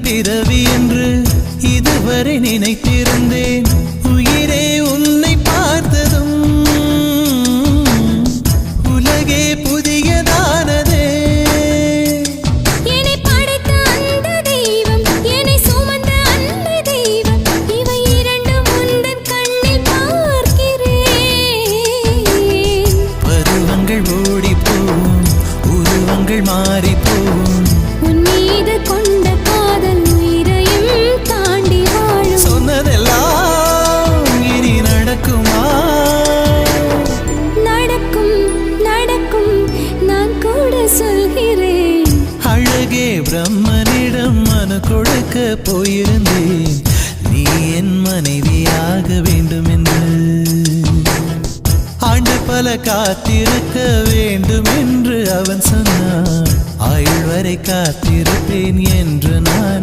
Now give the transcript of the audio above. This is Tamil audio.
பிறவி என்று இதுவரை நினைத்திருந்தேன். உயிரே உன்னை பார்த்ததும் உலகே புதியதானதே. என்னை படைத்த அந்த தெய்வம், என்னை சுமந்த அந்த தெய்வம், இவை இரண்டும் உந்தன் கண்ணில் பார்க்கிறேன். பருவங்கள் ஓடிப்போம், உருவங்கள் மாறிப்போம். உன் மீது கொண்ட காதல் உயிரையும் தாண்டி வாழும். சொன்னதெல்லாம் இனி நடக்குமா? நடக்கும் நடக்கும், நான் கூட சொல்கிறேன். அழகே பிரம்மனிடம் மனு கொடுக்க போயிருந்தேன், நீ என் மனைவியாக வேண்டும் என்று. ஆண்டு பல காத்திருக்க வேண்டும் என்று அவன் சொன்னான். ஆயுள் வரை காத்திருப்பேன் என்று நான்